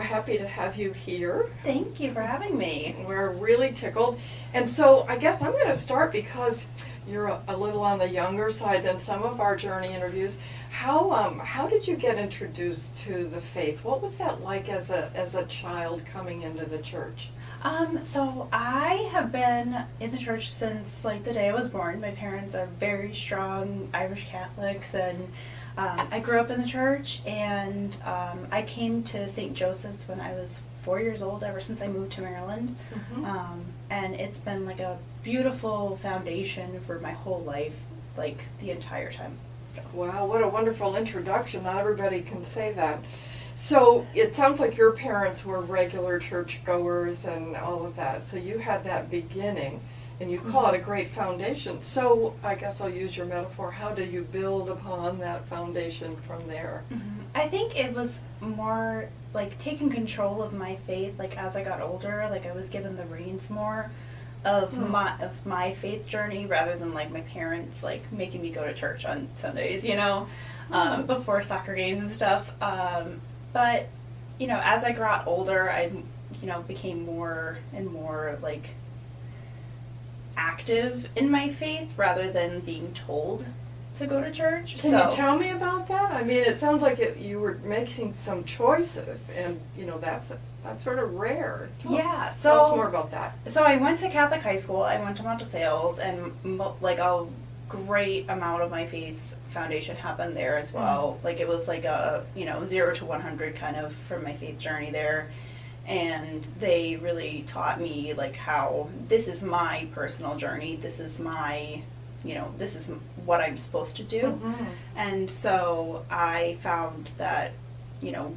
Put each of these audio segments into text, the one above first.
happy to have you here. Thank you for having me. We're really tickled. And so I guess I'm going to start because you're a little on the younger side than some of our journey interviews. How did you get introduced to the faith? What was that like as a child coming into the church? So I have been in the church since like the day I was born. My parents are very strong Irish Catholics, and I grew up in the church, and I came to St. Joseph's when I was 4 years old, ever since I moved to Maryland. Mm-hmm. And it's been like a beautiful foundation for my whole life, like the entire time. So. Wow, what a wonderful introduction. Not everybody can say that. So it sounds like your parents were regular church goers and all of that. So you had that beginning, and you call it a great foundation. So I guess I'll use your metaphor. How do you build upon that foundation from there? Mm-hmm. I think it was more like taking control of my faith. Like as I got older, like I was given the reins more of my faith journey, rather than like my parents like making me go to church on Sundays, before soccer games and stuff. But, as I got older, I, became more and more, like, active in my faith rather than being told to go to church. Can you tell me about that? I mean, it sounds like you were making some choices, and, that's sort of rare. Tell us more about that. So I went to Catholic high school. I went to Montesales, and, a great amount of my faith foundation happened there as well. Mm-hmm. Like it was like a 0 to 100 kind of from my faith journey there, and they really taught me like how this is my personal journey, this is my this is what I'm supposed to do. Mm-hmm. And so I found that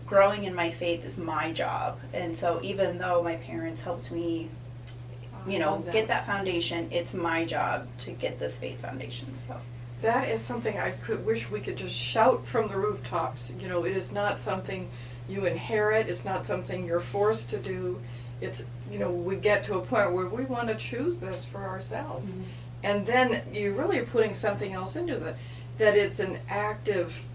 growing in my faith is my job. And so even though my parents helped me get that foundation, it's my job to get this faith foundation. So that is something I wish we could just shout from the rooftops. It is not something you inherit. It's not something you're forced to do. It's, we get to a point where we want to choose this for ourselves. Mm-hmm. And then you really are putting something else into that it's an active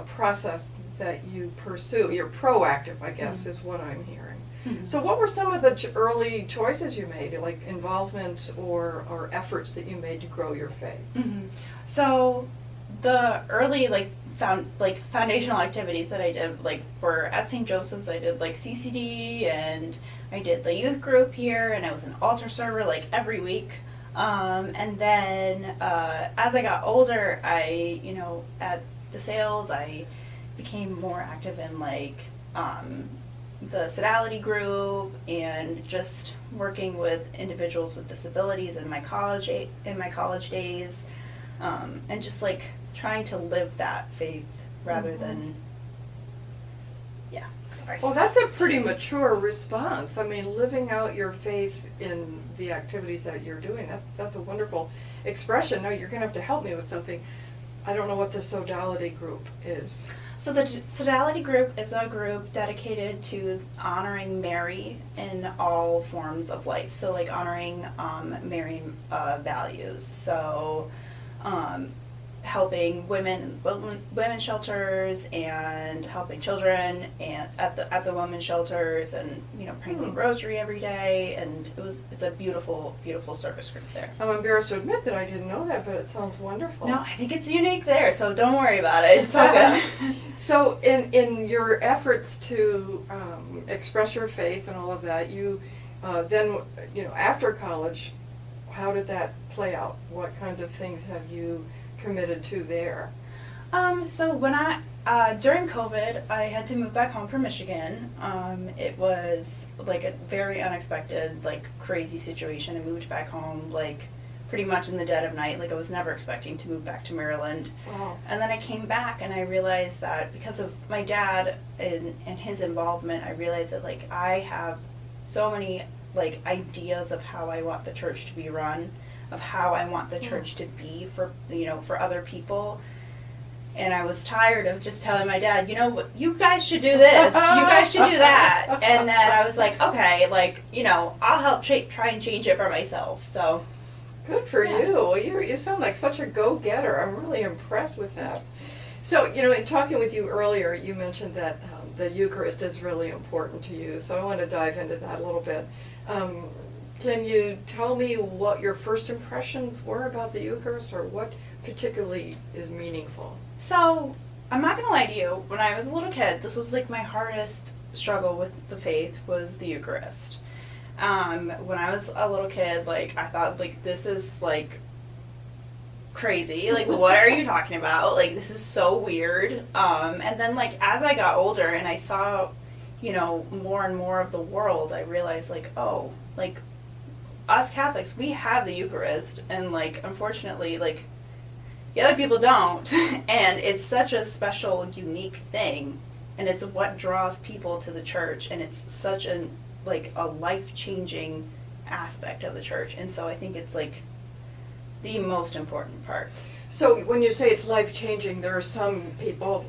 process that you pursue. You're proactive, I guess, is what I'm hearing. Mm-hmm. So what were some of the early choices you made, like involvements or efforts that you made to grow your faith? Mm-hmm. So the early foundational activities that I did were at St. Joseph's. I did CCD, and I did the youth group here, and I was an altar server every week. And then as I got older, I at DeSales I became more active in the sodality group, and just working with individuals with disabilities in my college days, and just trying to live that faith rather than Well, that's a pretty mature response. I mean, living out your faith in the activities that you're doing, that's a wonderful expression. No, you're going to have to help me with something. I don't know what the sodality group is. So the sodality group is a group dedicated to honoring Mary in all forms of life. So honoring Mary values. So helping women shelters, and helping children and at the women's shelters, and praying the rosary every day, and it's a beautiful service group there. I'm embarrassed to admit that I didn't know that, but it sounds wonderful. No, I think it's unique there, so don't worry about it. It's all good. So in your efforts to express your faith and all of that, you then after college, how did that play out? What kinds of things have you committed to there? So when during COVID, I had to move back home from Michigan. It was a very unexpected, crazy situation. I moved back home, pretty much in the dead of night. I was never expecting to move back to Maryland. Wow. And then I came back, and I realized that because of my dad and his involvement, I realized that I have so many ideas of how I want the church to be run, of how I want the church to be for other people. And I was tired of just telling my dad, you guys should do this, you guys should do that. And then I was okay, I'll help try and change it for myself. So good for you. Well, you sound like such a go-getter. I'm really impressed with that. So, in talking with you earlier, you mentioned that the Eucharist is really important to you. So I want to dive into that a little bit. Can you tell me what your first impressions were about the Eucharist, or what particularly is meaningful? So, I'm not gonna lie to you, when I was a little kid, this was like my hardest struggle with the faith was the Eucharist. When I was a little kid, like, I thought, like, this is, like, crazy. Like, what are you talking about? Like, this is so weird. And then, like, as I got older and I saw, you know, more and more of the world, I realized, like, oh, like, us Catholics, we have the Eucharist, and, like, unfortunately, like, the other people don't. And it's such a special, unique thing, and it's what draws people to the church, and it's such a life-changing aspect of the church. And so I think it's, like, the most important part. So when you say it's life-changing, there are some people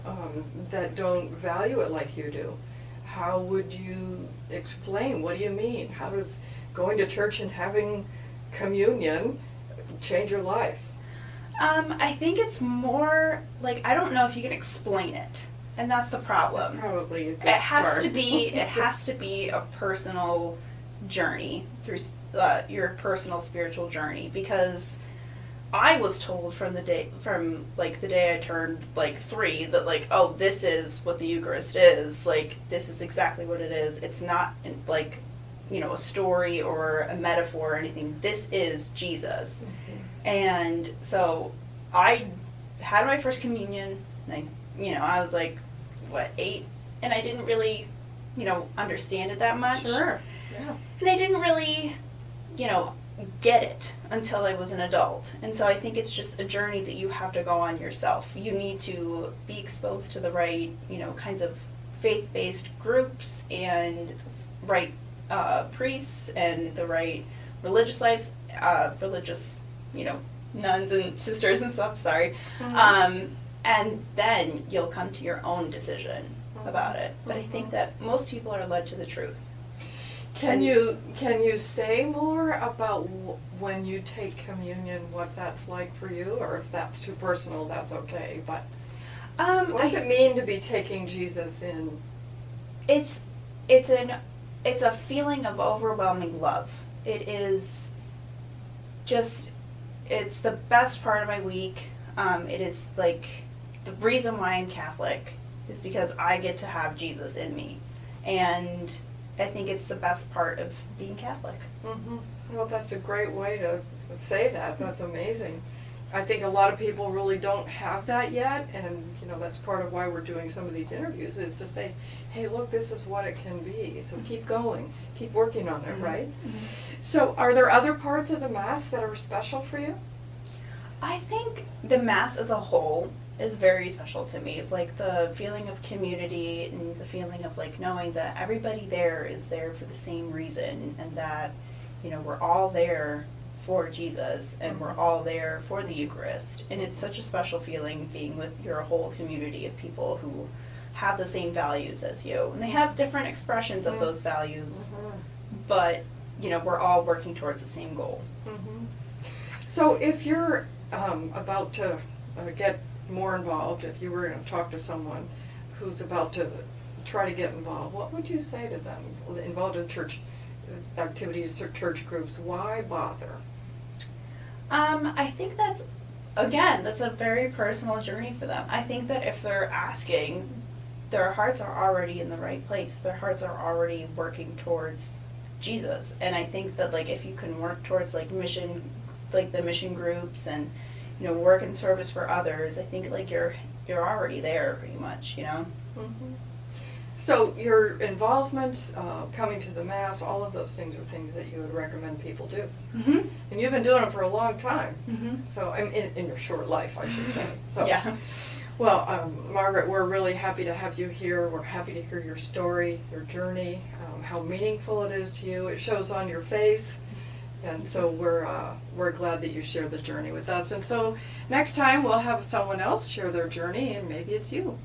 that don't value it like you do. How would you explain? What do you mean? How does going to church and having communion change your life? I think it's more, like, I don't know if you can explain it. And that's the problem. That's probably a good It has start. to be a personal journey through your personal spiritual journey, because I was told from the day I turned, like, 3, that, like, oh, this is what the Eucharist is. Like, this is exactly what it is. It's not, like, you know, a story or a metaphor or anything. This is Jesus. Mm-hmm. And so I had my first communion, and I was like, 8? And I didn't really, understand it that much. Sure, yeah. And I didn't really, get it until I was an adult. And so I think it's just a journey that you have to go on yourself. You need to be exposed to the right, kinds of faith-based groups and right priests and the right religious lives, nuns and sisters and stuff, sorry. Mm-hmm. And then you'll come to your own decision about it. But I think Mm-hmm. that most people are led to the truth. Can you say more about when you take communion, what that's like for you, or if that's too personal, that's okay. But what does it mean to be taking Jesus in? It's a feeling of overwhelming love. It is just, it's the best part of my week. It is like the reason why I'm Catholic is because I get to have Jesus in me, and I think it's the best part of being Catholic. Mm-hmm. Well, that's a great way to say that. That's amazing. I think a lot of people really don't have that yet, and that's part of why we're doing some of these interviews, is to say, hey, look, this is what it can be. So keep going, keep working on it, Mm-hmm. right? Mm-hmm. So are there other parts of the Mass that are special for you? I think the Mass as a whole is very special to me. Like the feeling of community and the feeling of like knowing that everybody there is there for the same reason, and that we're all there for Jesus, and we're all there for the Eucharist. And it's such a special feeling being with your whole community of people who have the same values as you, and they have different expressions of those values, but we're all working towards the same goal. Mm-hmm. So if you're about to get more involved, if you were going to talk to someone who's about to try to get involved, what would you say to them involved in church activities or church groups? Why bother? I think that's a very personal journey for them. I think that if they're asking, their hearts are already in the right place. Their hearts are already working towards Jesus. And I think that like if you can work towards like mission, like the mission groups, and work in service for others, I think like you're already there pretty much, Mm-hmm. So your involvement, coming to the Mass, all of those things are things that you would recommend people do. Mm-hmm. And you've been doing it for a long time. Mm-hmm. So in your short life, I should say. So, Yeah. Well, Margaret, we're really happy to have you here. We're happy to hear your story, your journey, how meaningful it is to you. It shows on your face. And so we're glad that you share the journey with us. And so next time we'll have someone else share their journey, and maybe it's you.